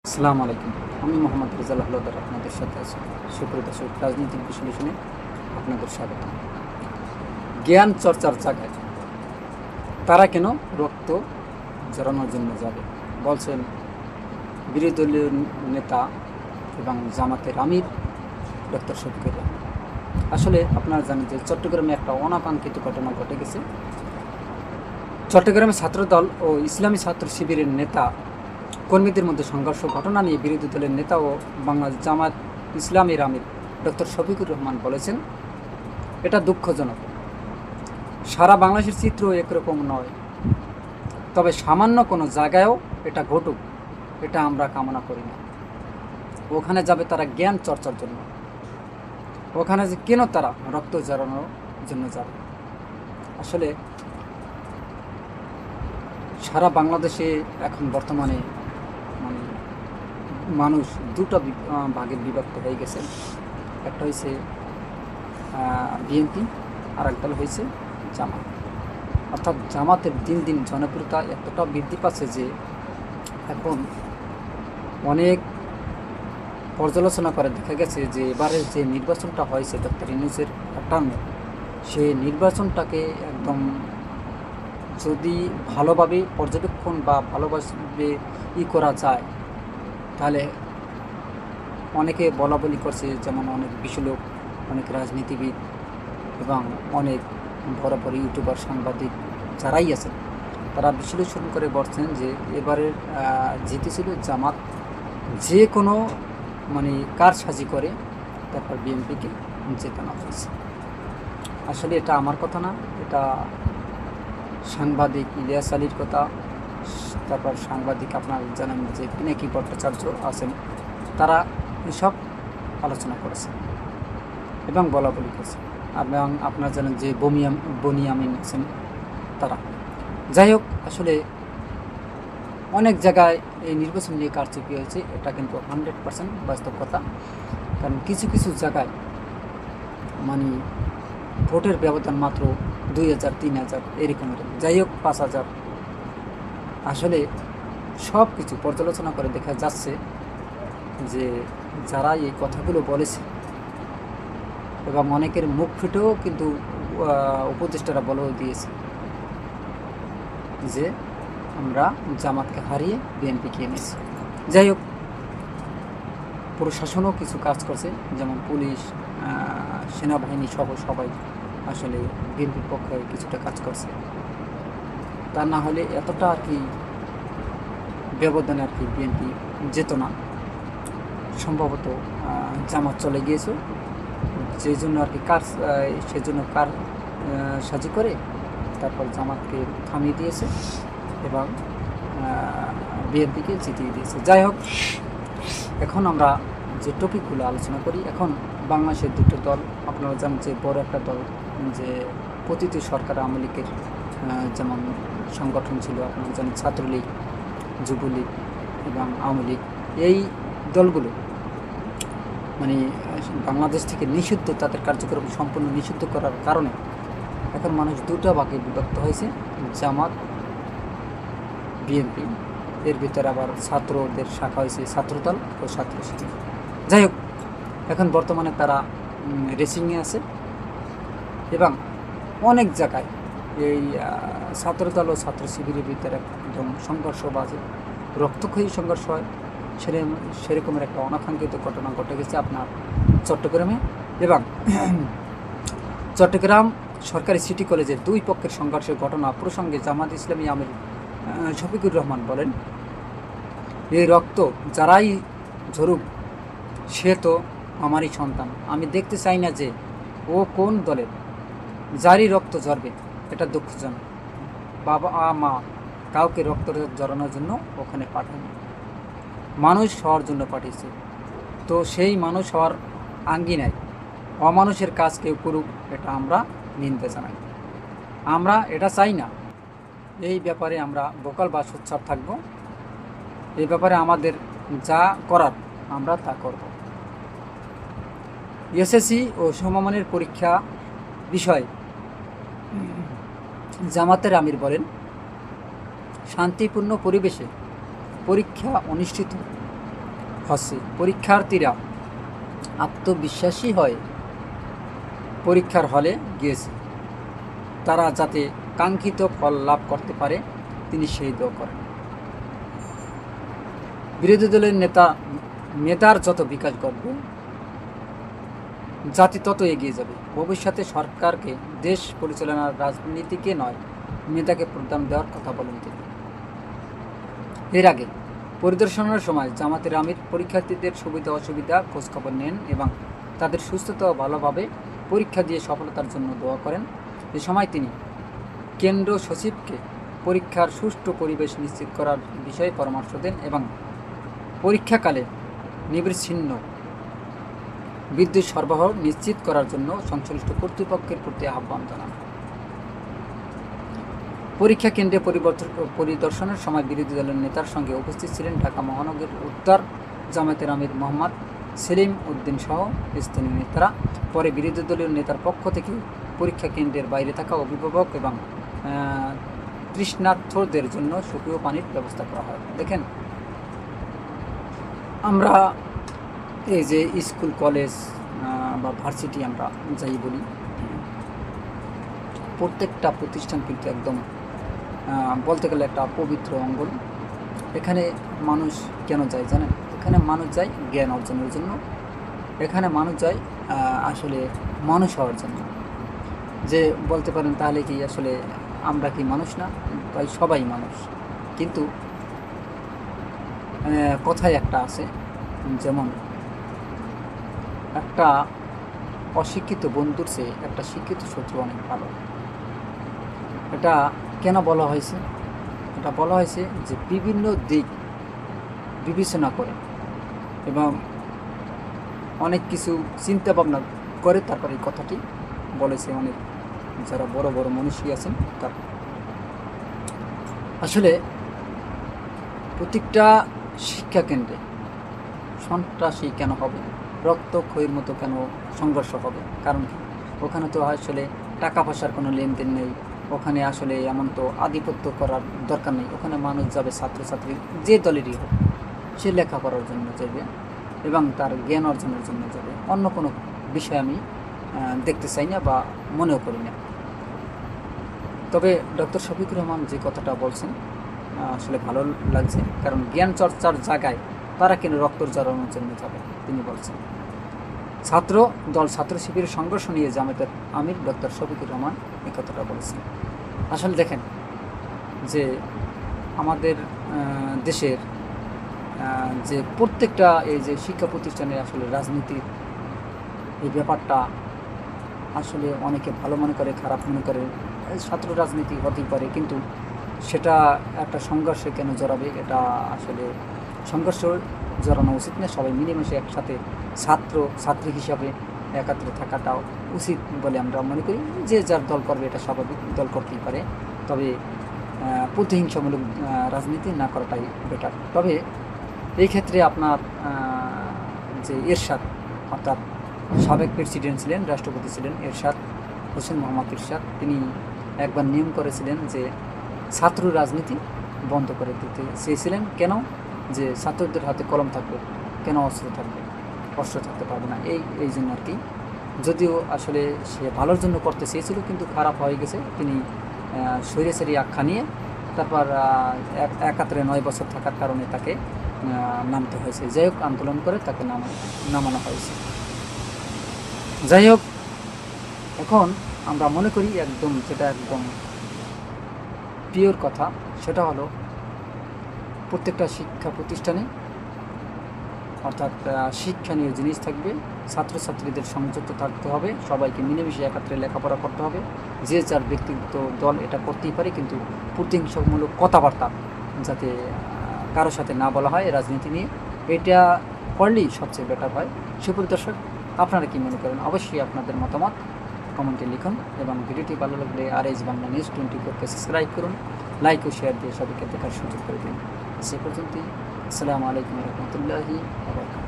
আসসালামু আলাইকুম। আমি মোহাম্মদ রেজাল হলদার আপনাদের সাথে আছি। সুপ্রিয় দর্শক, রাজনৈতিক বিশ্লেষণে আপনাদের স্বাগত। জ্ঞান চর্চার জায়গায় তারা কেন রক্ত জড়ানোর জন্য যাবে, বলছেন বিরোধী দলীয় নেতা এবং জামাতের আমির ডক্টর শফিকুর রহমান। আসলে আপনারা জানেন যে চট্টগ্রামে একটা অনাকাঙ্ক্ষিত ঘটনা ঘটে গেছে। চট্টগ্রামে ছাত্রদল ও ইসলামী ছাত্র শিবিরের নেতা কর্মীদের মধ্যে সংঘর্ষ ঘটনা নিয়ে বিরোধী দলের নেতা ও বাংলাদেশ জামাত ইসলামীর আমির ডক্টর শফিকুর রহমান বলেছেন, এটা দুঃখজনক। সারা বাংলাদেশের চিত্র একরকম নয়, তবে সামান্য কোনো জায়গায়ও এটা ঘটুক, এটা আমরা কামনা করি না। ওখানে যাবে তারা জ্ঞান চর্চার জন্য, ওখানে যে কেন তারা রক্ত ঝরানোর জন্য যাবে। আসলে সারা বাংলাদেশে এখন বর্তমানে মানে মানুষ দুটো ভাগে বিভক্ত হয়ে গেছে। একটা হয়েছে বিএনপি, আর একটা হয়েছে জামাত। অর্থাৎ জামাতের দিন দিন জনপ্রিয়তা এতটা বৃদ্ধি পাচ্ছে যে এখন অনেক পর্যালোচনা করে দেখা গেছে যে এবারের যে নির্বাচনটা হয়েছে ডক্টর ইউনূসের টার্মে, সেই নির্বাচনটাকে একদম যদি ভালোভাবে পর্যবেক্ষণ বা ভালোভাবে করা যায়, তাহলে অনেকে বলা বলি করছে, যেমন অনেক বিশ্বলোক, অনেক রাজনীতিবিদ এবং অনেক বড় বড় ইউটিউবার, সাংবাদিক যারাই আছেন, তারা বিশ্লেষণ করে বলছেন যে এবারের জিতেছিল জামাত, যে কোনো কারসাজি করে তারপর বিএনপিকে জেতানো হয়েছে। আসলে এটা আমার কথা না, এটা সাংবাদিক ইলিয়াস আলীর কথা। তারপর সাংবাদিক আপনারা জানেন যে পিনাকি ভট্টাচার্য আছেন, তারা এসব আলোচনা করেছে এবং বলা বলি করেছে। এবং আপনারা জানেন যে বনি আমিন আছেন, তারা। যাই হোক, আসলে অনেক জায়গায় এই নির্বাচন নিয়ে কারচুপি হয়েছে, এটা কিন্তু 100% বাস্তব কথা। কারণ কিছু কিছু জায়গায় ভোটের ব্যবধান মাত্র 2000, 3000 এরকমের, যাই হোক 5000। আসলে সব কিছু পর্যালোচনা করে দেখা যাচ্ছে যে যারা এই কথাগুলো বলেছে এবং অনেকের মুখ ফুটেও কিন্তু উপদেষ্টারা বলেও দিয়েছে যে আমরা জামাতকে হারিয়ে বিএনপিকে এনেছি। যাই হোক, প্রশাসনও কিছু কাজ করছে, যেমন পুলিশ, সেনাবাহিনী সহ সবাই আসলে বিএনপির পক্ষে কিছুটা কাজ করছে। তা না হলে এতটা ব্যবধানে বিএনপি যেত না। সম্ভবত জামাত চলে গিয়েছে, সেই জন্য সেজন্য কার সাজি করে তারপর জামাতকে থামিয়ে দিয়েছে এবং বিএনপিকে জিতিয়ে দিয়েছে। যাই হোক, এখন আমরা যে টপিকগুলো আলোচনা করি, এখন বাংলাদেশের দুটো দল, আপনারা জানেন যে বড় একটা দল, যে প্রতিটি সরকার আওয়ামী লীগের যেমন সংগঠন ছিল, আপনারা জানেন ছাত্রলীগ, যুবলীগ এবং আওয়ামী লীগ, এই দলগুলো বাংলাদেশ থেকে নিষিদ্ধ, তাদের কার্যক্রম সম্পূর্ণ নিষিদ্ধ করার কারণে এখন মানুষ দুটো ভাগে বিভক্ত হয়েছে, জামাত, বিএনপি। এর ভিতরে আবার ছাত্রদের শাখা হয়েছে ছাত্রদল ও ছাত্র শিবির। যাই হোক, এখন বর্তমানে তারা রেসিংয়ে আছে এবং অনেক জায়গায় এই ছাত্রদল ও ছাত্র শিবিরের ভিতরে একদম সংঘর্ষ বাজে, রক্তক্ষয়ী সংঘর্ষ হয়। সেরকমের একটা অনাকাঙ্ক্ষিত ঘটনা ঘটে গেছে আপনার চট্টগ্রামে। এবং চট্টগ্রাম সরকারি সিটি কলেজের দুই পক্ষের সংঘর্ষের ঘটনা প্রসঙ্গে জামাত ইসলামী আমির শফিকুর রহমান বলেন, এই রক্ত যারাই ঝরুক, সে তো আমারই সন্তান। আমি দেখতে চাই না যে ও কোন দলের, যারই রক্ত ঝরবে এটা দুঃখজনক। বাবা মা কাউকে রক্ত ঝরানোর জন্য ওখানে পাঠায়নি, মানুষ হওয়ার জন্য পাঠিয়েছে। তো সেই মানুষ হওয়ার আঙ্গিনায় অমানুষের কাজ কেউ করুক, এটা আমরা নিন্দা জানাই। আমরা এটা চাই না। এই ব্যাপারে আমরা ভোকাল বা সোচ্চার থাকব। এই ব্যাপারে আমাদের যা করার আমরা তা করব। এসএসসি ও সমমানের পরীক্ষা বিষয়ে জামাতের আমির বলেন, শান্তিপূর্ণ পরিবেশে পরীক্ষা অনুষ্ঠিত হচ্ছে পরীক্ষার্থীরা আত্মবিশ্বাসী হয়ে পরীক্ষার হলে গিয়েছে, তারা যাতে কাঙ্ক্ষিত ফল লাভ করতে পারে তিনি সেই দোয়া করেন। বিরোধী দলের নেতার যত বিকাশ ঘটবে, জাতি তত এগিয়ে যাবে। ভবিষ্যতে সরকারকে দেশ পরিচালনার রাজনীতিকে নয়, নেতাকে প্রাধান্য দেওয়ার কথা বলেন তিনি। এর আগে পরিদর্শনের সময় জামাতের আমির পরীক্ষার্থীদের সুবিধা অসুবিধা খোঁজখবর নেন এবং তাদের সুস্থতা ও ভালোভাবে পরীক্ষা দিয়ে সফলতার জন্য দোয়া করেন। এ সময় তিনি কেন্দ্র সচিবকে পরীক্ষার সুষ্ঠু পরিবেশ নিশ্চিত করার বিষয়ে পরামর্শ দেন এবং পরীক্ষাকালে নিরবিচ্ছিন্ন বিদ্যুৎ সরবরাহ নিশ্চিত করার জন্য সংশ্লিষ্ট কর্তৃপক্ষের প্রতি আহ্বান জানান। পরীক্ষা কেন্দ্রে পরিদর্শনের সময় বিরোধী দলের নেতার সঙ্গে উপস্থিত ছিলেন ঢাকা মহানগর উত্তর জামায়াতের আমির মোহাম্মদ সেলিম উদ্দিন সহ স্থানীয় নেতারা। পরে বিরোধী দলীয় নেতার পক্ষ থেকে পরীক্ষা কেন্দ্রের বাইরে থাকা অভিভাবক এবং তৃষ্ণার্থদের জন্য সুপেয় পানির ব্যবস্থা করা হয়। দেখেন, আমরা এই যে স্কুল কলেজ বা ভার্সিটি আমরা যাই বলি, প্রত্যেকটা প্রতিষ্ঠান কিন্তু একদম বলতে গেলে একটা পবিত্র অঙ্গন। এখানে মানুষ কেন যায় জানেন? এখানে মানুষ যায় জ্ঞান অর্জনের জন্য, এখানে মানুষ যায় আসলে মানুষ হওয়ার জন্য। যে বলতে পারেন তাহলে কি আসলে আমরা কি মানুষ না? তাই সবাই মানুষ। কিন্তু কথায় একটা আছে, যেমন একটা অশিক্ষিত বন্ধুর চেয়ে একটা শিক্ষিত শত্রু অনেক ভালো। এটা কেন বলা হয়েছে? এটা বলা হয়েছে যে বিভিন্ন দিক বিবেচনা করে এবং অনেক কিছু চিন্তা ভাবনা করে তারপর এই কথাটি বলেছে অনেক যারা বড় বড় মনীষী আছেন তারা। আসলে প্রত্যেকটা শিক্ষা কেন্দ্রে সন্ত্রাসী কেন হবে, রক্তক্ষয়ীর মতো কেন সংঘর্ষ হবে? কারণ কি? ওখানে তো আসলে টাকা পয়সার কোনো লেনদেন নেই, ওখানে আসলে এমন তো আধিপত্য করার দরকার নেই। ওখানে মানুষ যাবে, ছাত্রছাত্রী যে দলেরই হোক, সে লেখাপড়ার জন্য যাবে এবং তার জ্ঞান অর্জনের জন্য যাবে। অন্য কোনো বিষয় আমি দেখতে চাই না বা মনেও করি না। তবে ডক্টর শফিকুর রহমান যে কথাটা বলছেন আসলে ভালো লাগছে, কারণ জ্ঞান চর্চার জায়গায় তারা কেন রক্ত ঝরানোর জন্য যাবে তিনি বলছেন। ছাত্র দল ছাত্র শিবিরের সংঘর্ষ নিয়ে জামায়াতের আমির ডক্টর শফিকুর রহমান এই কথাটা বলেছেন। আসলে দেখেন যে আমাদের দেশের যে প্রত্যেকটা এই যে শিক্ষা প্রতিষ্ঠানে আসলে রাজনীতির এই ব্যাপারটা আসলে অনেকে ভালো মনে করে, খারাপ মনে করে। ছাত্র রাজনীতি হতেই পারে, কিন্তু সেটা একটা সংঘর্ষে কেন জড়াবে? এটা আসলে সংঘর্ষ জড়ানো উচিত না। সবাই মিলেমিশে একসাথে ছাত্রী হিসাবে একাত্রে থাকাটাও উচিত বলে আমরা মনে করি। যে যার দল করবে এটা স্বাভাবিক, দল করতেই পারে, তবে প্রতিহিংসামূলক রাজনীতি না করাটাই বেটার। তবে এই ক্ষেত্রে আপনার যে এরশাদ, অর্থাৎ সাবেক প্রেসিডেন্ট ছিলেন, রাষ্ট্রপতি ছিলেন এরশাদ হোসেন মোহাম্মদ এরশাদ, তিনি একবার নিয়ম করেছিলেন যে ছাত্র রাজনীতি বন্ধ করে দিতে চেয়েছিলেন। কেন? যে ছাত্রদের হাতে কলম থাকবে, কেন অস্ত্র থাকতে পারবে না, এই জন্য আর কি। যদিও আসলে সে ভালোর জন্য করতে চেয়েছিল, কিন্তু খারাপ হয়ে গেছে। তিনি স্বৈরাচারী আখ্যা নিয়ে তারপর একাত্রে 9 বছর থাকার কারণে তাকে নামতে হয়েছে। যাই হোক, আন্দোলন করে তাকে নামানো হয়েছে। যাই হোক, এখন আমরা মনে করি যেটা একদম পিওর কথা, সেটা হলো প্রত্যেকটা শিক্ষা প্রতিষ্ঠানে অর্থাৎ শিক্ষণীয় জিনিস থাকবে, ছাত্রছাত্রীদের সংযুক্ত থাকতে হবে, সবাইকে মিলেমিশে একাত্রে লেখাপড়া করতে হবে। যে যার ব্যক্তিগত দল এটা করতেই পারে, কিন্তু প্রতিহিংসামূলক কথাবার্তা যাতে কারো সাথে না বলা হয় রাজনীতি নিয়ে, এটা করলেই সবচেয়ে বেটার হয়। সুপ্রিয় দর্শক, আপনারা কি মনে করেন? অবশ্যই আপনাদের মতামত কমেন্টে লিখুন এবং ভিডিওটি ভালো লাগলে আরএস বাংলা নিউজ 24কে সাবস্ক্রাইব করুন, লাইক ও শেয়ার দিয়ে সবাইকে দেখার সুযোগ করে দিন। সে পর্যন্তই, আসসালামু আলাইকুম রহমতুল্লাহি ওয়া বারাকাতুহু।